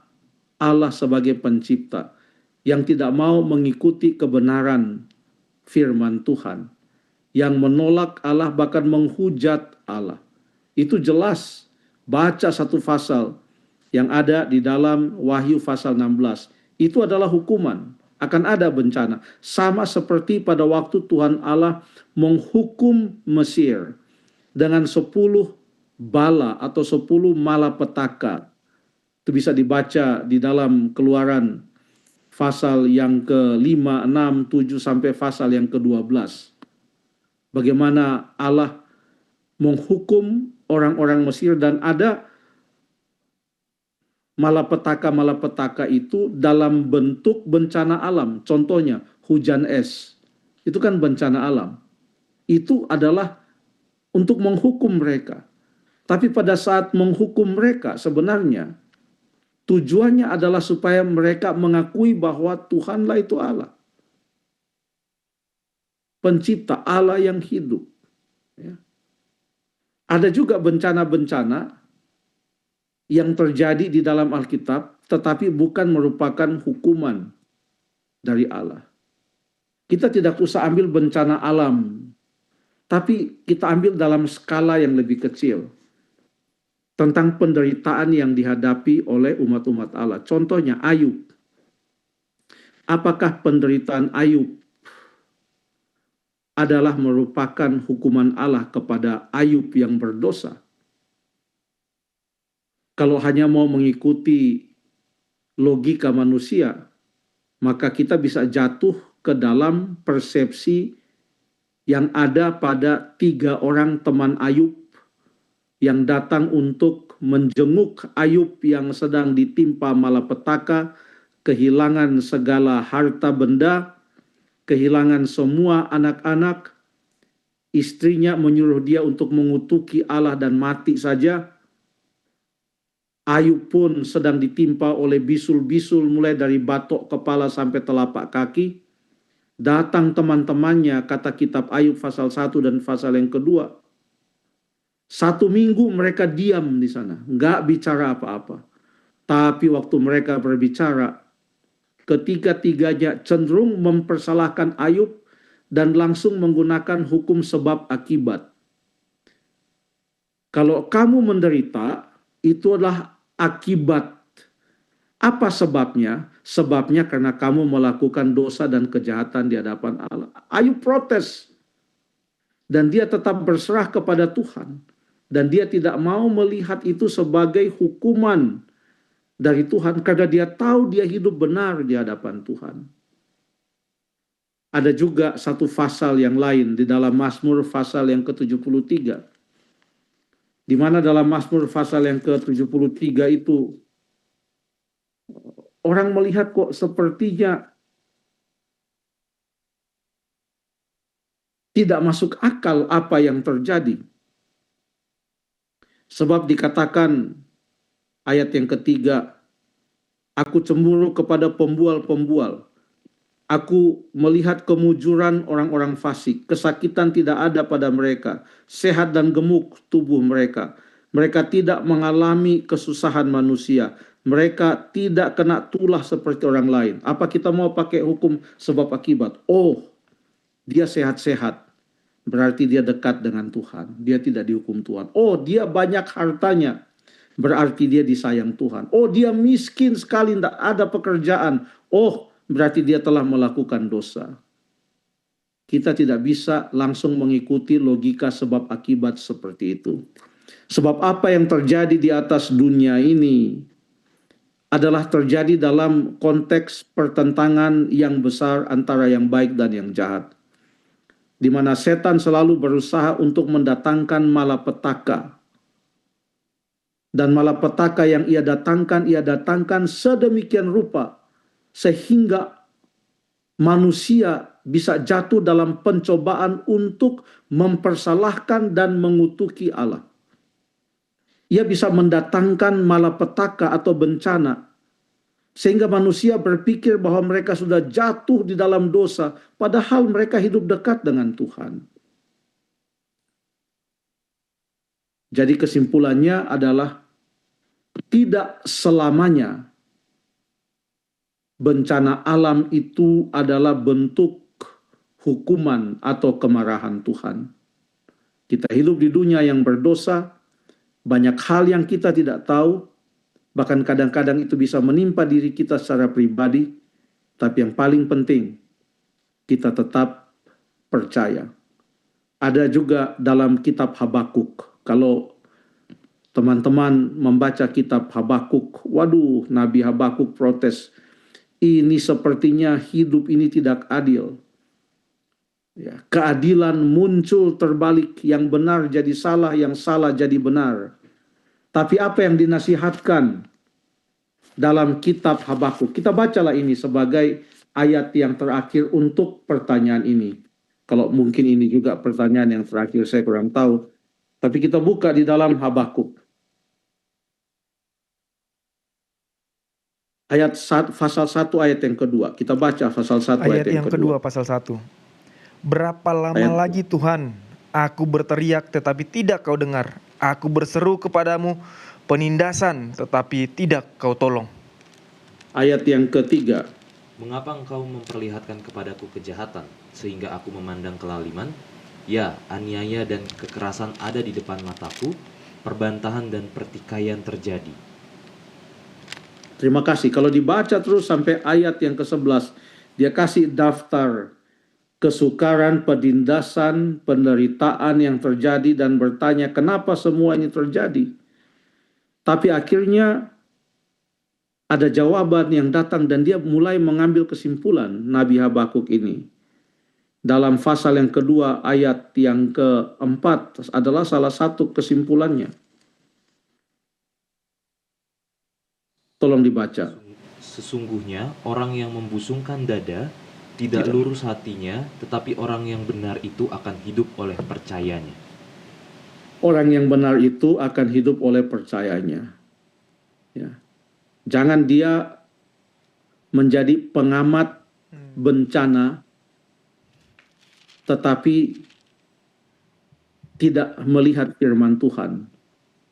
Allah sebagai pencipta, yang tidak mau mengikuti kebenaran firman Tuhan, yang menolak Allah bahkan menghujat Allah. Itu jelas, baca satu pasal yang ada di dalam Wahyu pasal 16. Itu adalah hukuman, akan ada bencana. Sama seperti pada waktu Tuhan Allah menghukum Mesir dengan 10 bala atau 10 malapetaka. Itu bisa dibaca di dalam Keluaran pasal yang ke-5, 6, 7 sampai pasal yang ke-12. Bagaimana Allah menghukum orang-orang Mesir dan ada malapetaka-malapetaka itu dalam bentuk bencana alam. Contohnya hujan es. Itu kan bencana alam. Itu adalah untuk menghukum mereka. Tapi pada saat menghukum mereka sebenarnya tujuannya adalah supaya mereka mengakui bahwa Tuhanlah itu Allah. Pencipta, Allah yang hidup. Ya. Ada juga bencana-bencana yang terjadi di dalam Alkitab, tetapi bukan merupakan hukuman dari Allah. Kita tidak usah ambil bencana alam, tapi kita ambil dalam skala yang lebih kecil. Tentang penderitaan yang dihadapi oleh umat-umat Allah. Contohnya Ayub. Apakah penderitaan Ayub adalah merupakan hukuman Allah kepada Ayub yang berdosa? Kalau hanya mau mengikuti logika manusia, maka kita bisa jatuh ke dalam persepsi yang ada pada 3 orang teman Ayub yang datang untuk menjenguk Ayub yang sedang ditimpa malapetaka, kehilangan segala harta benda, kehilangan semua anak-anak, istrinya menyuruh dia untuk mengutuki Allah dan mati saja. Ayub pun sedang ditimpa oleh bisul-bisul mulai dari batok kepala sampai telapak kaki. Datang teman-temannya, kata kitab Ayub pasal 1 dan pasal yang kedua. 1 minggu mereka diam di sana, nggak bicara apa-apa. Tapi waktu mereka berbicara, ketiga-tiganya cenderung mempersalahkan Ayub dan langsung menggunakan hukum sebab akibat. Kalau kamu menderita, itu adalah akibat. Apa sebabnya? Sebabnya karena kamu melakukan dosa dan kejahatan di hadapan Allah. Ayub protes. Dan dia tetap berserah kepada Tuhan. Dan dia tidak mau melihat itu sebagai hukuman dari Tuhan. Karena dia tahu dia hidup benar di hadapan Tuhan. Ada juga satu pasal yang lain di dalam Mazmur pasal yang ke-73. Di mana dalam Mazmur pasal yang ke-73 itu orang melihat kok sepertinya tidak masuk akal apa yang terjadi. Sebab dikatakan ayat yang ketiga, aku cemburu kepada pembual-pembual. Aku melihat kemujuran orang-orang fasik. Kesakitan tidak ada pada mereka. Sehat dan gemuk tubuh mereka. Mereka tidak mengalami kesusahan manusia. Mereka tidak kena tulah seperti orang lain. Apa kita mau pakai hukum sebab akibat? Oh, dia sehat-sehat. Berarti dia dekat dengan Tuhan. Dia tidak dihukum Tuhan. Oh, dia banyak hartanya. Berarti dia disayang Tuhan. Oh, dia miskin sekali, tidak ada pekerjaan. Oh, berarti dia telah melakukan dosa. Kita tidak bisa langsung mengikuti logika sebab akibat seperti itu. Sebab apa yang terjadi di atas dunia ini adalah terjadi dalam konteks pertentangan yang besar antara yang baik dan yang jahat. Di mana setan selalu berusaha untuk mendatangkan malapetaka. Dan malapetaka yang ia datangkan sedemikian rupa sehingga manusia bisa jatuh dalam pencobaan untuk mempersalahkan dan mengutuki Allah. Ia bisa mendatangkan malapetaka atau bencana sehingga manusia berpikir bahwa mereka sudah jatuh di dalam dosa, padahal mereka hidup dekat dengan Tuhan. Jadi kesimpulannya adalah tidak selamanya bencana alam itu adalah bentuk hukuman atau kemarahan Tuhan. Kita hidup di dunia yang berdosa, banyak hal yang kita tidak tahu, bahkan kadang-kadang itu bisa menimpa diri kita secara pribadi, tapi yang paling penting, kita tetap percaya. Ada juga dalam kitab Habakuk, kalau teman-teman membaca kitab Habakuk, waduh, Nabi Habakuk protes, ini sepertinya hidup ini tidak adil. Ya, keadilan muncul terbalik, yang benar jadi salah, yang salah jadi benar. Tapi apa yang dinasihatkan dalam kitab Habakuk? Kita bacalah ini sebagai ayat yang terakhir untuk pertanyaan ini. Kalau mungkin ini juga pertanyaan yang terakhir, saya kurang tahu. Tapi kita buka di dalam Habakuk. Pasal 1 ayat yang kedua. Kita baca pasal 1 Ayat yang kedua pasal 1. Berapa lama lagi Tuhan, aku berteriak tetapi tidak kau dengar. Aku berseru kepadamu penindasan tetapi tidak kau tolong. Ayat yang ketiga. Mengapa engkau memperlihatkan kepadaku kejahatan, sehingga aku memandang kelaliman? Ya, aniaya dan kekerasan ada di depan mataku, perbantahan dan pertikaian terjadi. Terima kasih. Kalau dibaca terus sampai ayat yang ke-11, dia kasih daftar kesukaran, penindasan, penderitaan yang terjadi dan bertanya kenapa semua ini terjadi. Tapi akhirnya ada jawaban yang datang dan dia mulai mengambil kesimpulan, Nabi Habakuk ini. Dalam pasal yang kedua ayat yang keempat adalah salah satu kesimpulannya. Tolong dibaca. Sesungguhnya orang yang membusungkan dada tidak lurus hatinya, tetapi orang yang benar itu akan hidup oleh percayanya. Orang yang benar itu akan hidup oleh percayanya. Ya. Jangan dia menjadi pengamat bencana, tetapi tidak melihat firman Tuhan.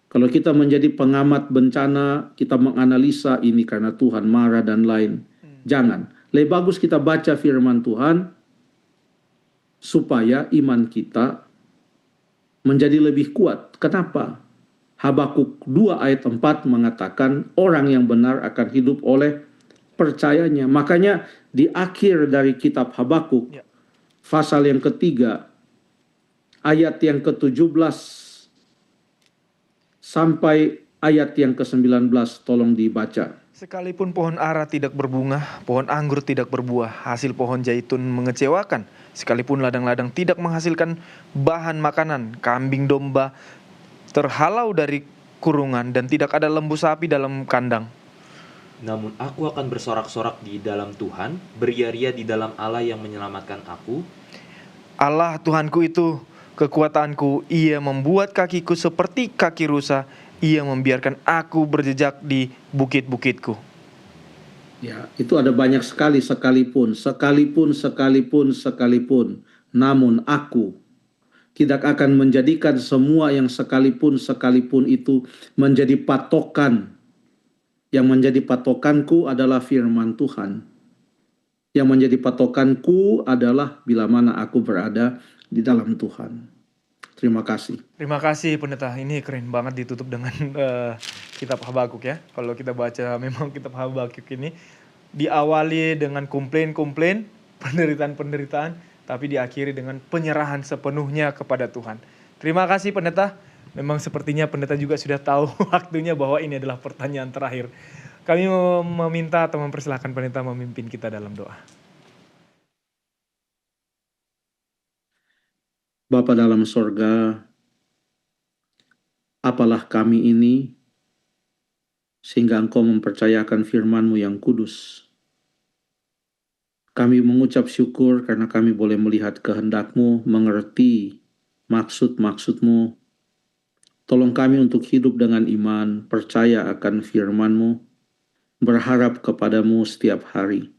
Kalau kita menjadi pengamat bencana, kita menganalisa ini karena Tuhan marah dan lain. Jangan. Lebih bagus kita baca firman Tuhan supaya iman kita menjadi lebih kuat. Kenapa? Habakuk 2 ayat 4 mengatakan orang yang benar akan hidup oleh percayanya. Makanya di akhir dari kitab Habakuk, pasal yang ketiga, ayat yang ke-17 sampai ayat yang ke-19, tolong dibaca. Sekalipun pohon ara tidak berbunga, pohon anggur tidak berbuah, hasil pohon zaitun mengecewakan. Sekalipun ladang-ladang tidak menghasilkan bahan makanan, kambing domba terhalau dari kurungan dan tidak ada lembu sapi dalam kandang. Namun aku akan bersorak-sorak di dalam Tuhan, beria-ria di dalam Allah yang menyelamatkan aku. Allah Tuhanku itu kekuatanku, ia membuat kakiku seperti kaki rusa, ia membiarkan aku berjejak di bukit-bukitku. Ya, itu ada banyak sekali sekalipun, namun aku tidak akan menjadikan semua yang sekalipun itu menjadi patokan. Yang menjadi patokanku adalah firman Tuhan. Yang menjadi patokanku adalah bila mana aku berada di dalam Tuhan. Terima kasih. Terima kasih pendeta, ini keren banget ditutup dengan kitab Habakuk ya. Kalau kita baca memang kitab Habakuk ini diawali dengan komplain-komplain, penderitaan-penderitaan, tapi diakhiri dengan penyerahan sepenuhnya kepada Tuhan. Terima kasih pendeta, memang sepertinya pendeta juga sudah tahu waktunya bahwa ini adalah pertanyaan terakhir. Kami meminta atau mempersilahkan pendeta memimpin kita dalam doa. Bapa dalam sorga, apalah kami ini sehingga Engkau mempercayakan firman-Mu yang kudus. Kami mengucap syukur karena kami boleh melihat kehendak-Mu, mengerti maksud-maksud-Mu. Tolong kami untuk hidup dengan iman, percaya akan firman-Mu, berharap kepadamu setiap hari.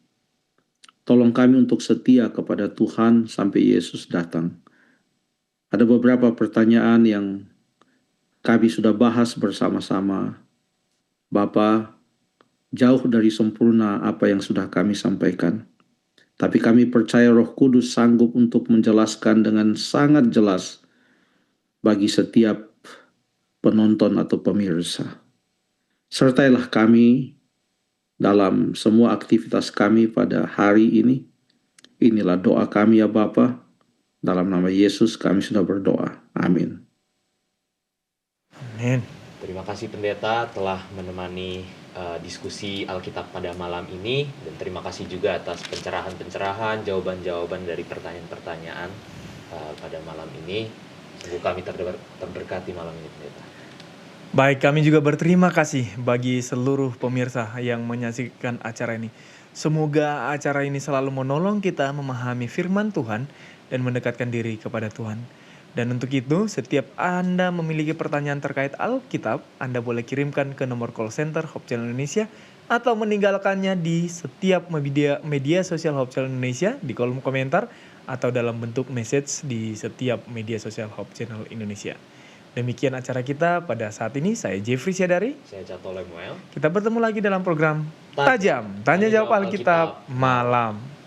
Tolong kami untuk setia kepada Tuhan sampai Yesus datang. Ada beberapa pertanyaan yang kami sudah bahas bersama-sama. Bapa, jauh dari sempurna apa yang sudah kami sampaikan. Tapi kami percaya Roh Kudus sanggup untuk menjelaskan dengan sangat jelas bagi setiap penonton atau pemirsa. Sertailah kami dalam semua aktivitas kami pada hari ini. Inilah doa kami ya Bapa. Dalam nama Yesus kami sudah berdoa. Amin. Amin. Terima kasih pendeta telah menemani diskusi Alkitab pada malam ini, dan terima kasih juga atas pencerahan-pencerahan, jawaban-jawaban dari pertanyaan-pertanyaan pada malam ini. Sungguh kami terberkati malam ini pendeta. Baik, kami juga berterima kasih bagi seluruh pemirsa yang menyaksikan acara ini. Semoga acara ini selalu menolong kita memahami firman Tuhan dan mendekatkan diri kepada Tuhan. Dan untuk itu, setiap Anda memiliki pertanyaan terkait Alkitab, Anda boleh kirimkan ke nomor call center Hope Channel Indonesia atau meninggalkannya di setiap media sosial Hope Channel Indonesia di kolom komentar atau dalam bentuk message di setiap media sosial Hope Channel Indonesia. Demikian acara kita pada saat ini. Saya Jeffrey Syadari. Saya Cato Lemuel. Kita bertemu lagi dalam program Tajam Tanya Jawab Alkitab Malam.